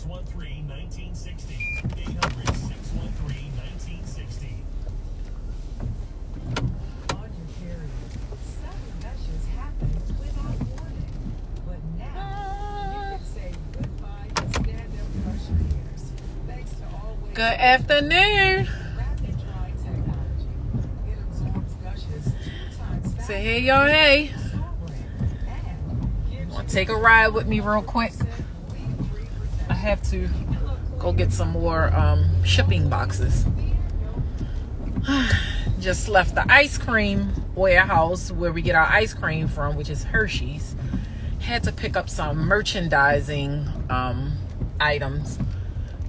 800-613-1960. 800-613-1960. On your period, sudden gushes happen without warning. But now, you can say goodbye to stand-up brush ears. Thanks to Always Good afternoon. rapid dry technology. It absorbs gushes 2 times faster. So hey y'all, hey. than store brand and gives Wanna you take a ride with me real quick? 100% weed-free I have to go get some more shipping boxes. Just left the ice cream warehouse where we get our ice cream from, which is Hershey's. Had to pick up some merchandising items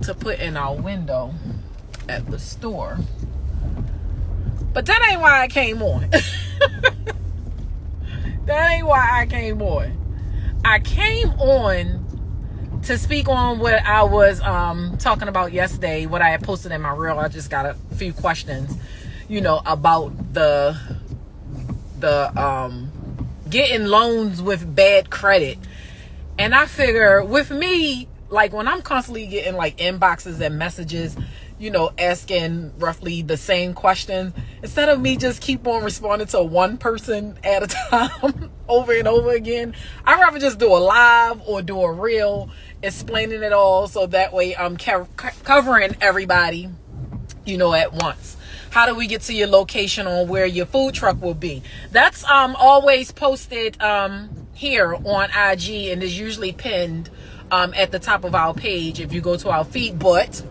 to put in our window at the store. But that ain't why I came on. That ain't why I came on. I came on to speak on what I was talking about yesterday, what I had posted in my reel. I just got a few questions, about the getting loans with bad credit. And I figure with me, like when I'm constantly getting like inboxes and messages, asking roughly the same questions, instead of me just keep on responding to one person at a time over and over again, I'd rather just do a live or do a reel explaining it all, so that way I'm covering everybody, at once. How do we get to your location on where your food truck will be? That's always posted here on IG, and is usually pinned at the top of our page if you go to our feed. But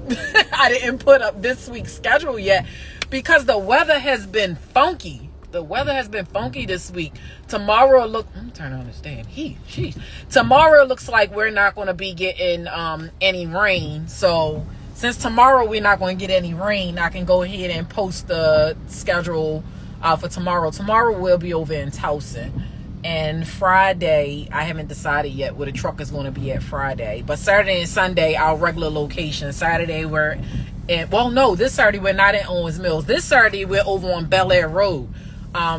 I didn't put up this week's schedule yet because the weather has been funky. The weather has been funky this week. Tomorrow I'm turning on this damn heat. Jeez. Tomorrow looks like we're not going to be getting any rain. So since tomorrow we're not going to get any rain, I can go ahead and post the schedule for tomorrow. Tomorrow we'll be over in Towson. And Friday, I haven't decided yet where the truck is going to be at Friday. But Saturday and Sunday, our regular location. Saturday, this Saturday we're not in Owens Mills. This Saturday we're over on Bel Air Road.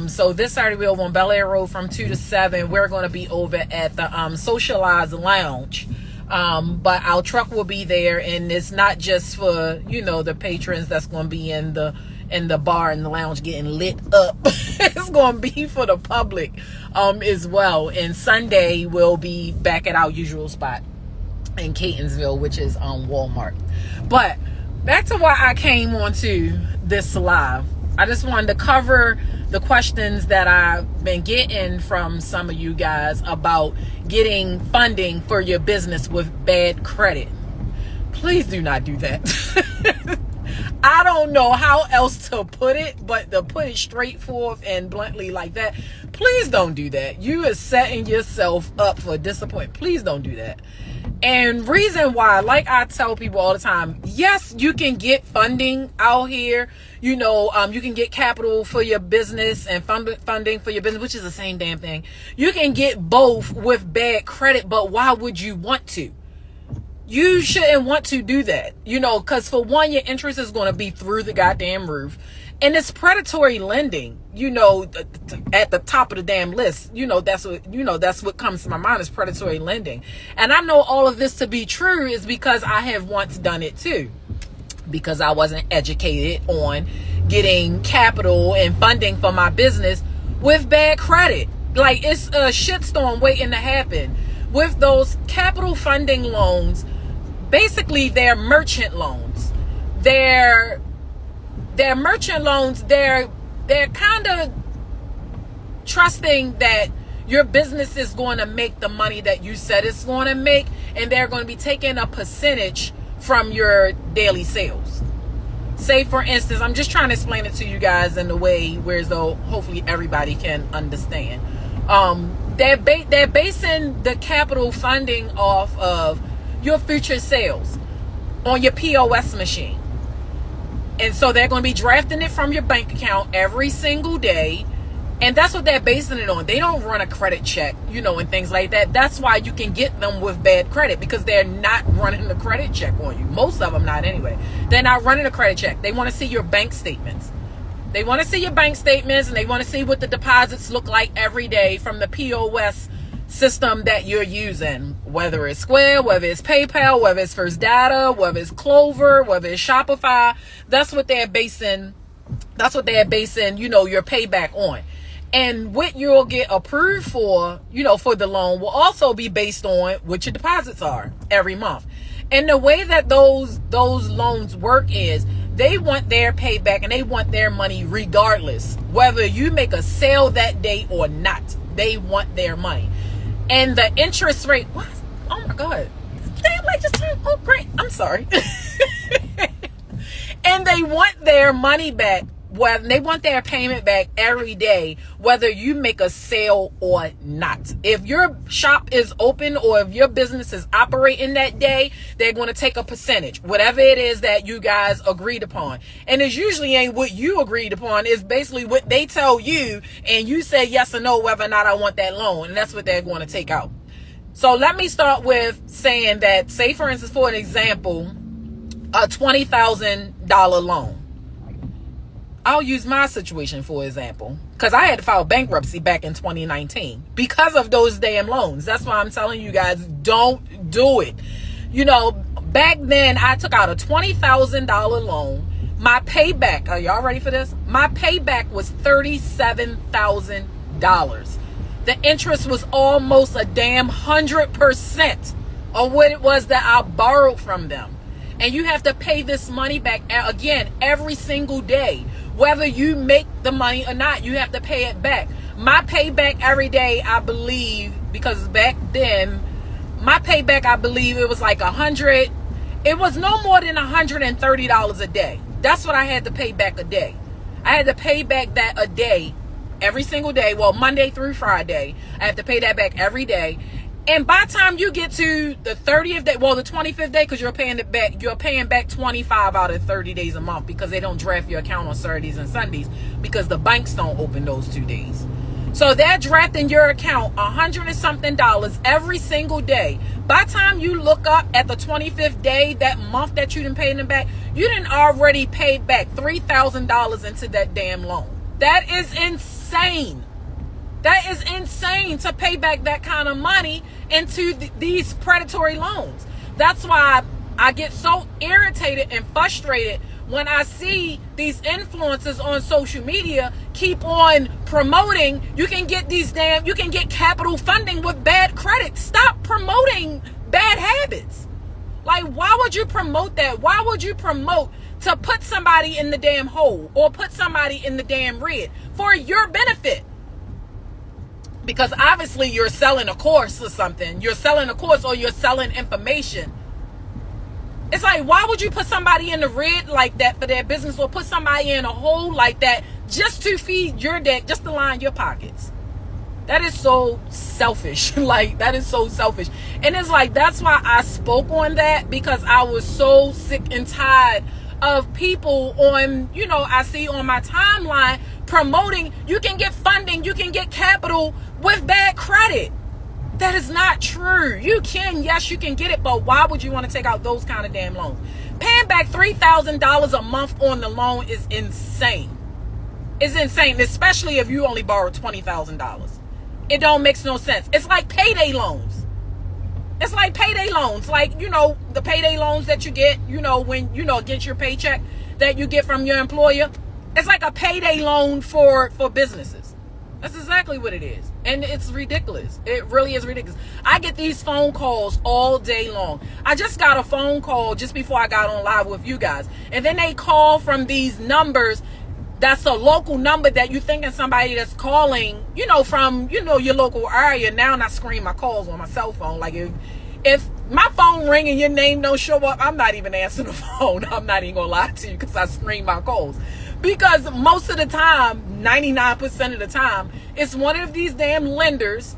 So this Saturday we're over on Bel Air Road from 2 to 7. We're going to be over at the Socialized Lounge. But our truck will be there, and it's not just for, the patrons that's going to be in the bar and the lounge getting lit up. It's going to be for the public as well. And Sunday we'll be back at our usual spot in Catonsville, which is Walmart. But back to why I came onto this live. I just wanted to cover the questions that I've been getting from some of you guys about getting funding for your business with bad credit. Please do not do that. I don't know how else to put it, but to put it straight forth and bluntly like that, please don't do that. You are setting yourself up for disappointment. Please don't do that. And reason why, like I tell people all the time, yes, you can get funding out here. You can get capital for your business and funding for your business, which is the same damn thing. You can get both with bad credit, but why would you want to? You shouldn't want to do that, because for one, your interest is going to be through the goddamn roof. And it's predatory lending, at the top of the damn list. That's what comes to my mind is predatory lending. And I know all of this to be true is because I have once done it too. Because I wasn't educated on getting capital and funding for my business with bad credit. Like, it's a shitstorm waiting to happen. With those capital funding loans, basically they're merchant loans. They're merchant loans. They're kind of trusting that your business is going to make the money that you said it's going to make, and they're going to be taking a percentage from your daily sales. Say, for instance, I'm just trying to explain it to you guys in a way where though hopefully everybody can understand. They're basing the capital funding off of your future sales on your POS machine. And so they're going to be drafting it from your bank account every single day. And that's what they're basing it on. They don't run a credit check, and things like that. That's why you can get them with bad credit, because they're not running a credit check on you. Most of them not anyway. They're not running a credit check. They want to see your bank statements. They want to see your bank statements, and they want to see what the deposits look like every day from the POS system that you're using, whether it's Square, whether it's PayPal, whether it's First Data, whether it's Clover, whether it's Shopify. That's what they're basing, your payback on. And what you'll get approved for, for the loan will also be based on what your deposits are every month. And the way that those loans work is they want their payback and they want their money regardless, whether you make a sale that day or not. They want their money. And the interest rate, what? Oh my God. Damn, like just turned, oh great. I'm sorry. And they want their money back. Well, they want their payment back every day, whether you make a sale or not. If your shop is open or if your business is operating that day, they're going to take a percentage, whatever it is that you guys agreed upon. And it usually ain't what you agreed upon. It's basically what they tell you, and you say yes or no whether or not I want that loan. And that's what they're going to take out. So let me start with saying that, say for instance, for an example, a $20,000 loan. I'll use my situation for example, because I had to file bankruptcy back in 2019 because of those damn loans. That's why I'm telling you guys, don't do it. Back then I took out a $20,000 loan. My payback, are y'all ready for this? My payback was $37,000. The interest was almost a damn 100% of what it was that I borrowed from them. And you have to pay this money back again every single day. Whether you make the money or not, you have to pay it back. My payback every day, I believe, because back then, my payback, I believe it was like it was no more than $130 a day. That's what I had to pay back a day. I had to pay back that a day, every single day. Well, Monday through Friday, I have to pay that back every day. And by the time you get to the 30th day, well, the 25th day, because you're paying back 25 out of 30 days a month because they don't draft your account on Saturdays and Sundays because the banks don't open those 2 days. So they're drafting your account $100 and something every single day. By the time you look up at the 25th day, that month that you didn't pay them back, you didn't already pay back $3,000 into that damn loan. That is insane. That is insane to pay back that kind of money into these predatory loans. That's why I get so irritated and frustrated when I see these influencers on social media keep on promoting you can get capital funding with bad credit. Stop promoting bad habits. Like, why would you promote that? Why would you promote to put somebody in the damn hole or put somebody in the damn red for your benefit? Because obviously you're selling a course or something. You're selling a course or you're selling information. It's like, why would you put somebody in the red like that for their business or put somebody in a hole like that just to feed your deck, just to line your pockets? That is so selfish. That is so selfish. And it's like, that's why I spoke on that, because I was so sick and tired of people on, I see on my timeline promoting you can get funding, you can get capital with bad credit. That is not true. You can get it, but why would you want to take out those kind of damn loans? Paying back $3,000 a month on the loan is insane. It's insane, especially if you only borrow $20,000. It don't make no sense. It's like payday loans. It's like payday loans. Like, the payday loans that you get, when, get your paycheck that you get from your employer. It's like a payday loan for businesses. That's exactly what it is. And it's ridiculous. It really is ridiculous. I get these phone calls all day long. I just got a phone call just before I got on live with you guys. And then they call from these numbers. That's a local number that you thinking somebody that's calling, from, your local area. Now I screen my calls on my cell phone. Like if my phone ring and your name don't show up, I'm not even answering the phone. I'm not even gonna lie to you because I screen my calls. Because most of the time, 99% of the time, it's one of these damn lenders,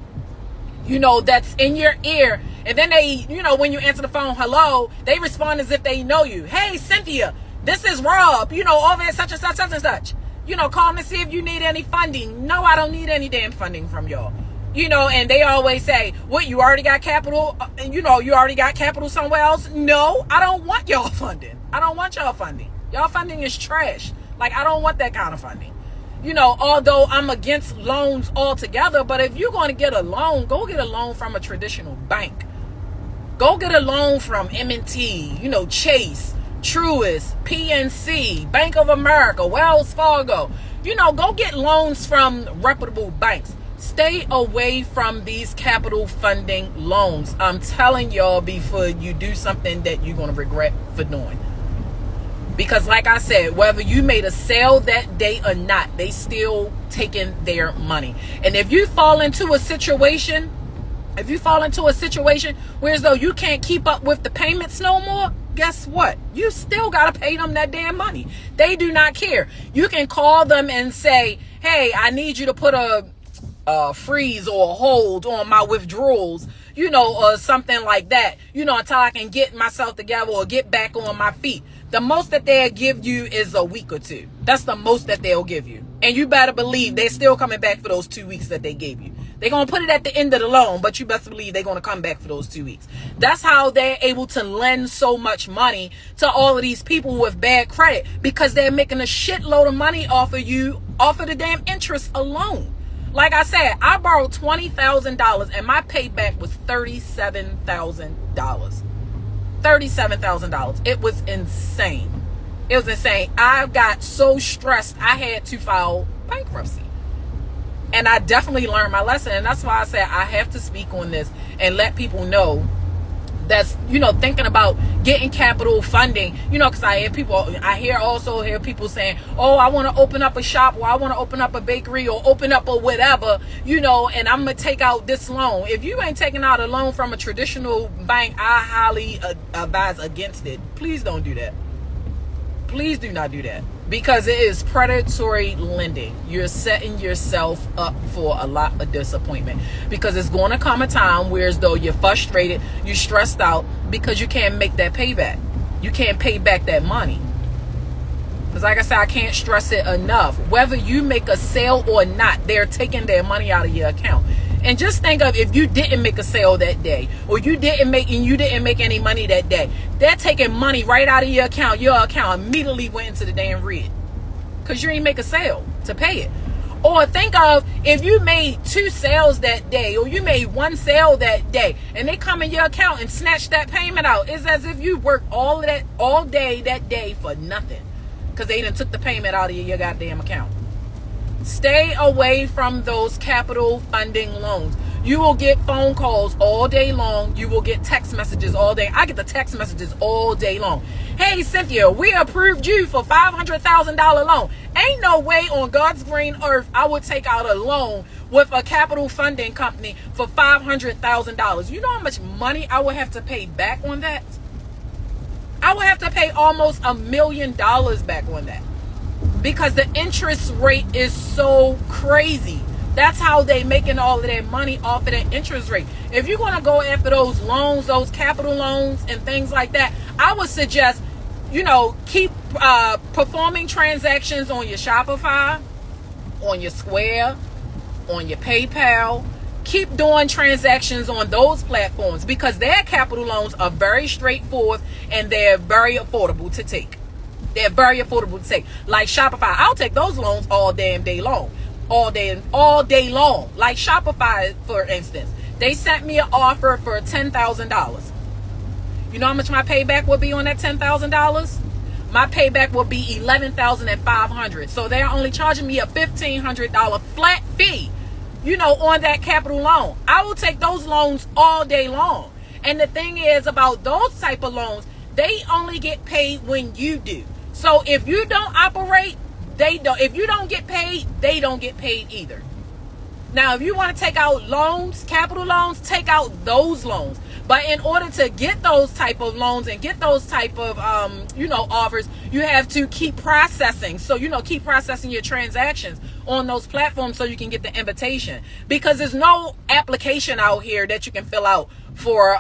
that's in your ear. And then they, when you answer the phone, hello, they respond as if they know you. Hey, Cynthia, this is Rob, over at such and such, such and such. Call me, see if you need any funding. No, I don't need any damn funding from y'all. And they always say, what, you already got capital? You already got capital somewhere else? No, I don't want y'all funding. I don't want y'all funding. Y'all funding is trash. Like, I don't want that kind of funding. You know, although I'm against loans altogether, but if you're going to get a loan, go get a loan from a traditional bank. Go get a loan from M&T, you know, Chase, Truist, PNC, Bank of America, Wells Fargo. You know, go get loans from reputable banks. Stay away from these capital funding loans. I'm telling y'all before you do something that you're going to regret for doing. Because like I said, whether you made a sale that day or not, they still taking their money. And if you fall into a situation, where as though you can't keep up with the payments no more, guess what? You still got to pay them that damn money. They do not care. You can call them and say, hey, I need you to put a freeze or a hold on my withdrawals, you know, or something like that, you know, until I can get myself together or get back on my feet. The most that they'll give you is a week or two. That's the most that they'll give you. And you better believe they're still coming back for those 2 weeks that they gave you. They're going to put it at the end of the loan, but you best believe they're going to come back for those 2 weeks. That's how they're able to lend so much money to all of these people with bad credit, because they're making a shitload of money off of you, off of the damn interest alone. Like I said, I borrowed $20,000 and my payback was $37,000. $37,000. It was insane. It was insane. I got so stressed, I had to file bankruptcy. And I definitely learned my lesson. And that's why I said I have to speak on this and let people know that's, you know, thinking about getting capital funding, you know, because I also hear people saying, oh, I want to open up a shop, or I want to open up a bakery, or open up a whatever, you know, and I'm going to take out this loan. If you ain't taking out a loan from a traditional bank, I highly advise against it. Please don't do that. Please do not do that, because it is predatory lending. You're setting yourself up for a lot of disappointment, because it's going to come a time where as though you're frustrated, you're stressed out because you can't make that payback. You can't pay back that money. Because like I said, I can't stress it enough. Whether you make a sale or not, they're taking their money out of your account. And just think of if you didn't make a sale that day, or you didn't make any money that day, they're taking money right out of your account. Your account immediately went into the damn red because you didn't make a sale to pay it. Or think of if you made 2 sales that day, or you made 1 sale that day, and they come in your account and snatch that payment out. It's as if you worked all day that day for nothing, because they done took the payment out of your goddamn account. Stay away from those capital funding loans. You will get phone calls all day long. You will get text messages all day. I get the text messages all day long. Hey, Cynthia, we approved you for $500,000 loan. Ain't no way on God's green earth I would take out a loan with a capital funding company for $500,000. You know how much money I would have to pay back on that? I would have to pay almost $1 million back on that, because the interest rate is so crazy. That's how they making all of their money, off of that interest rate. If you're going to go after those loans, those capital loans and things like that, I would suggest, you know, keep performing transactions on your Shopify, on your Square, on your PayPal. Keep doing transactions on those platforms, because their capital loans are very straightforward and they're very affordable to take. They're very affordable to take. Like Shopify, I'll take those loans all damn day long. All day long. Like Shopify, for instance, they sent me an offer for $10,000. You know how much my payback will be on that $10,000? My payback will be $11,500. So they're only charging me a $1,500 flat fee, you know, on that capital loan. I will take those loans all day long. And the thing is about those type of loans, they only get paid when you do. So if you don't operate, they don't. If you don't get paid, they don't get paid either. Now, if you want to take out loans, capital loans, take out those loans. But in order to get those type of loans and get those type of, offers, you have to keep processing. So, keep processing your transactions on those platforms so you can get the invitation. Because there's no application out here that you can fill out for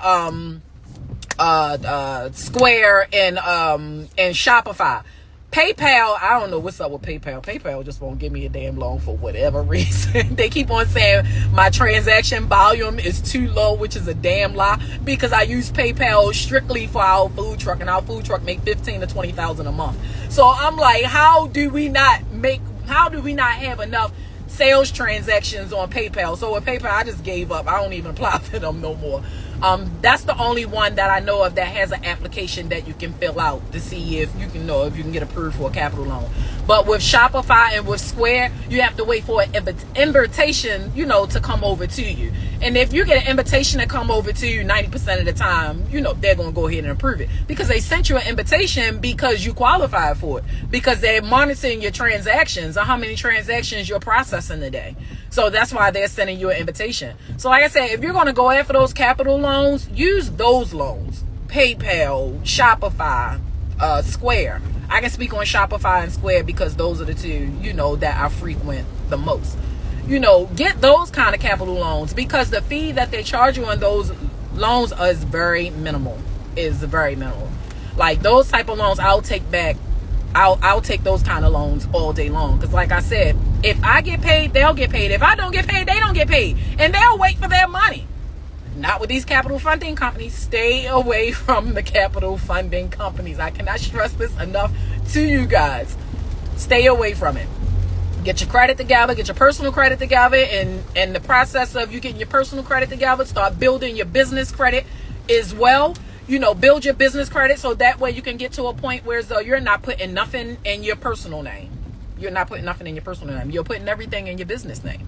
Square and Shopify. PayPal, I don't know what's up with PayPal. PayPal just won't give me a damn loan for whatever reason. They keep on saying my transaction volume is too low, which is a damn lie, because I use PayPal strictly for our food truck, and our food truck make $15,000 to $20,000 a month. So I'm like, how How do we not have enough sales transactions on PayPal? So with PayPal, I just gave up. I don't even apply for them no more. That's the only one that I know of that has an application that you can fill out to see if you can know if you can get approved for a capital loan. But with Shopify and with Square, you have to wait for an invitation, to come over to you. And if you get an invitation to come over to you 90% of the time, they're going to go ahead and approve it, because they sent you an invitation because you qualified for it, because they're monitoring your transactions or how many transactions you're processing a day. So that's why they're sending you an invitation. So like I said, if you're going to go after those capital loans, use those loans. PayPal, Shopify, Square. I can speak on Shopify and Square because those are the two, that I frequent the most. Get those kind of capital loans, because the fee that they charge you on those loans is very minimal. Like those type of loans, I'll take back. I'll take those kind of loans all day long. Because like I said, if I get paid, they'll get paid. If I don't get paid, they don't get paid. And they'll wait for their money. Not with these capital funding companies. Stay away from the capital funding companies. I cannot stress this enough to you guys. Stay away from it. Get your credit together, get your personal credit together, and in the process of you getting your personal credit together, start building your business credit as well. Build your business credit so that way you can get to a point where you're not putting nothing in your personal name. You're putting everything in your business name.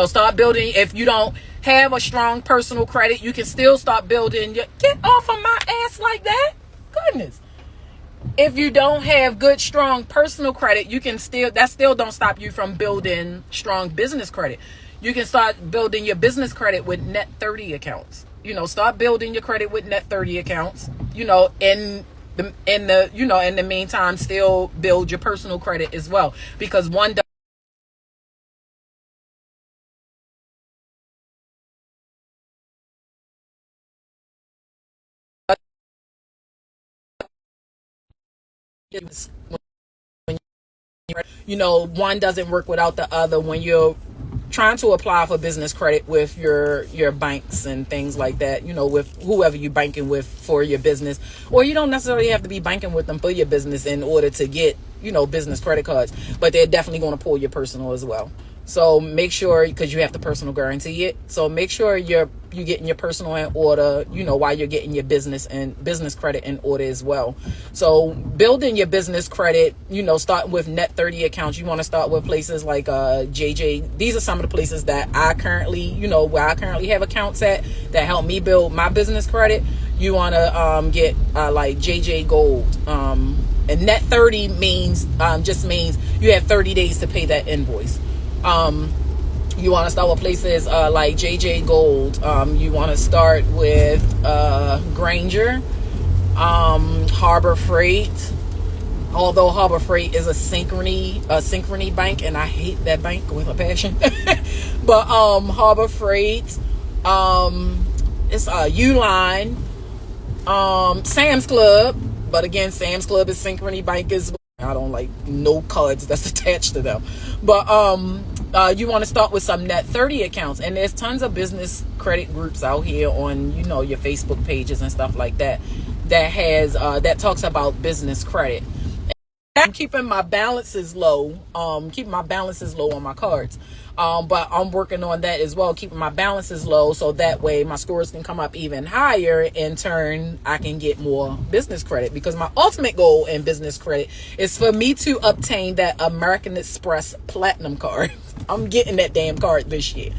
Start building. If you don't have a strong personal credit, you can still start building get off of my ass like that. Goodness. If you don't have good, strong personal credit, that still don't stop you from building strong business credit. You can start building your business credit with net 30 accounts. Start building your credit with net 30 accounts. In the meantime, still build your personal credit as well, because one one doesn't work without the other when you're trying to apply for business credit with your banks and things like that, with whoever you're banking with for your business. Or you don't necessarily have to be banking with them for your business in order to get, business credit cards, but they're definitely going to pull your personal as well. So make sure, because you have to personal guarantee it. So make sure you're getting your personal in order, while you're getting your business and business credit in order as well. So building your business credit, starting with net 30 accounts. You want to start with places like JJ. These are some of the places that I currently, where I currently have accounts at that help me build my business credit. You want to get like JJ Gold. And net 30 just means you have 30 days to pay that invoice. You want to start with places like JJ Gold. You want to start with Granger, Harbor Freight. Although Harbor Freight is a synchrony bank, and I hate that bank with a passion. But Harbor Freight, it's Uline, Sam's Club. But again, Sam's Club is synchrony bank as well. I don't like no cards that's attached to them. But you want to start with some net 30 accounts. And there's tons of business credit groups out here on, your Facebook pages and stuff like that that talks about business credit. I'm keeping my balances low. Keeping my balances low on my cards. But I'm working on that as well, keeping my balances low, so that way my scores can come up even higher. In turn, I can get more business credit, because my ultimate goal in business credit is for me to obtain that American Express Platinum card. I'm getting that damn card this year.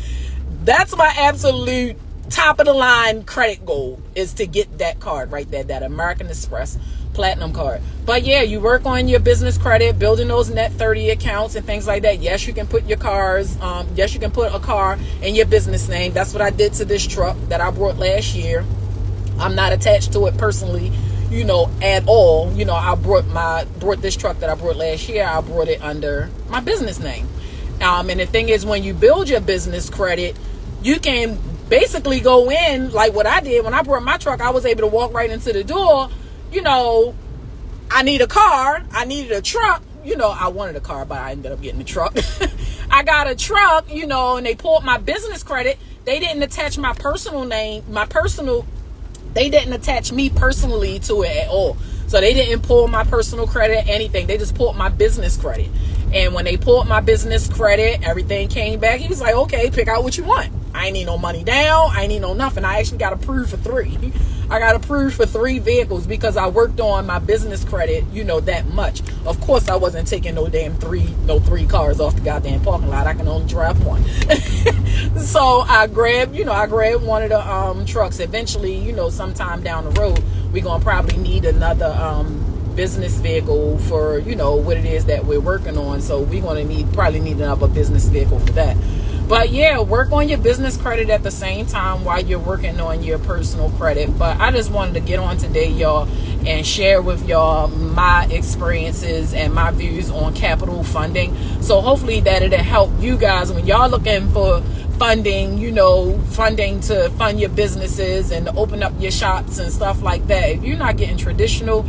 That's my absolute top of the line credit goal, is to get that card right there, that American Express Platinum card. But yeah, you work on your business credit, building those net 30 accounts and things like that. Yes, you can put your cars, yes, you can put a car in your business name. That's what I did to this truck that I brought last year. I'm not attached to it personally, at all. I brought this truck that I brought last year, I brought it under my business name. And the thing is, when you build your business credit, you can basically go in, like what I did when I brought my truck. I was able to walk right into the door. I need a car. I needed a truck. I wanted a car, but I ended up getting a truck. I got a truck, and they pulled my business credit. They didn't attach my personal name, they didn't attach me personally to it at all. So they didn't pull my personal credit, anything. They just pulled my business credit. And when they pulled my business credit, everything came back. He was like, okay, pick out what you want. I ain't need no money down. I ain't need no nothing. I actually got approved for 3. I got approved for 3 vehicles because I worked on my business credit, that much. Of course, I wasn't taking no 3 cars off the goddamn parking lot. I can only drive 1. So I grabbed one of the trucks. Eventually, sometime down the road, we're going to probably need another business vehicle for, what it is that we're working on. So we're going to probably need another business vehicle for that. But yeah, work on your business credit at the same time while you're working on your personal credit. But I just wanted to get on today, y'all, and share with y'all my experiences and my views on capital funding. So hopefully that it'll help you guys when y'all looking for funding, funding to fund your businesses and to open up your shops and stuff like that. If you're not getting traditional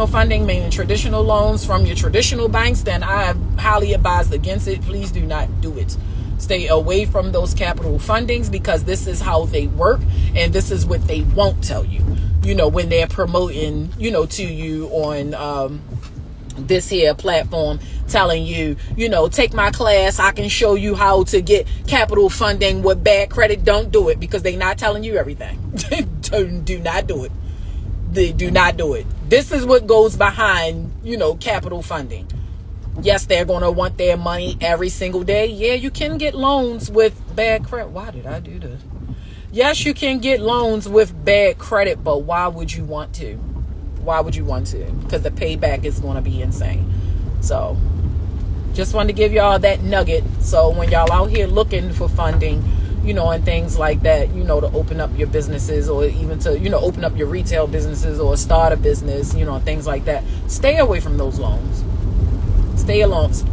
funding, meaning traditional loans from your traditional banks, then I highly advise against it. Please do not do it. Stay away from those capital fundings because this is how they work and this is what they won't tell you, when they're promoting, to you on this here platform, telling you, take my class. I can show you how to get capital funding with bad credit. Don't do it because they're not telling you everything. Do not do it. They do not do it. This is what goes behind, capital funding. Yes, they're going to want their money every single day. Yeah, you can get loans with bad credit. Why did I do this? Yes, you can get loans with bad credit, but why would you want to? Why would you want to? Because the payback is going to be insane. So, just wanted to give y'all that nugget. So, when y'all out here looking for funding, and things like that, to open up your businesses or even to, open up your retail businesses or start a business, and things like that. Stay away from those loans. Stay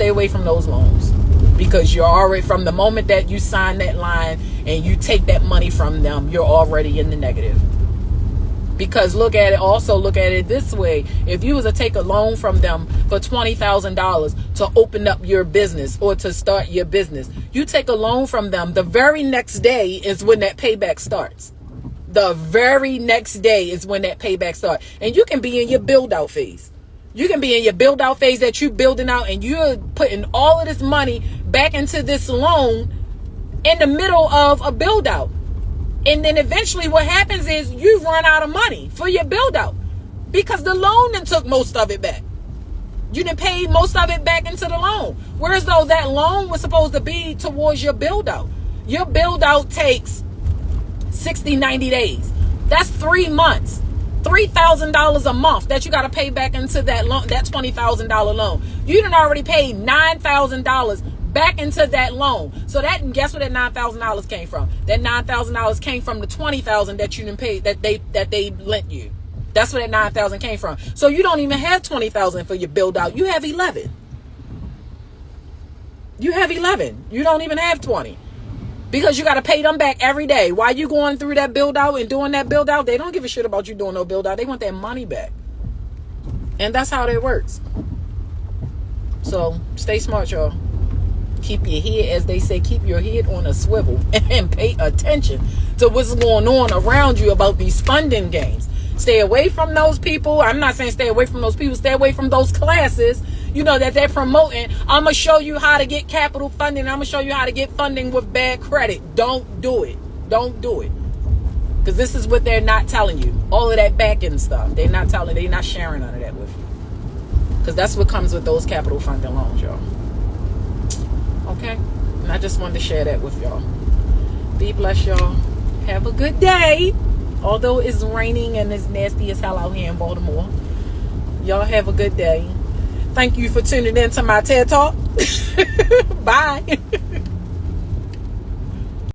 away from those loans because you're already, from the moment that you sign that line and you take that money from them, you're already in the negative. Because look at it this way. If you was to take a loan from them for $20,000 to open up your business or to start your business, you take a loan from them, the very next day is when that payback starts. The very next day is when that payback starts. And you can be in your build out phase. You can be in your build out phase that you building out and you're putting all of this money back into this loan in the middle of a build out. And then eventually what happens is you run out of money for your build out because the loan then took most of it back. You done paid most of it back into the loan. Whereas though that loan was supposed to be towards your build out. Your build out takes 60, 90 days. That's 3 months. $3,000 a month that you got to pay back into that loan, that $20,000 loan. You done already paid $9,000 back into that loan. So that, guess where that $9,000 came from? That $9,000 came from the $20,000 that you didn't pay, that they lent you. That's where that $9,000 came from. So you don't even have $20,000 for your build out. You have 11. You have 11. You don't even have 20. Because you got to pay them back every day. While you going through that build out and doing that build out, they don't give a shit about you doing no build out. They want their money back. And that's how that works. So stay smart, y'all. Keep your head, as they say, keep your head on a swivel and pay attention to what's going on around you about these funding games. Stay away from those people. I'm not saying stay away from those people. Stay away from those classes, that they're promoting. I'm going to show you how to get capital funding. I'm going to show you how to get funding with bad credit. Don't do it. Don't do it. Because this is what they're not telling you. All of that back end stuff. They're not sharing none of that with you. Because that's what comes with those capital funding loans, y'all. Okay? And I just wanted to share that with y'all. Be blessed, y'all. Have a good day. Although it's raining and it's nasty as hell out here in Baltimore. Y'all have a good day. Thank you for tuning in to my TED Talk. Bye.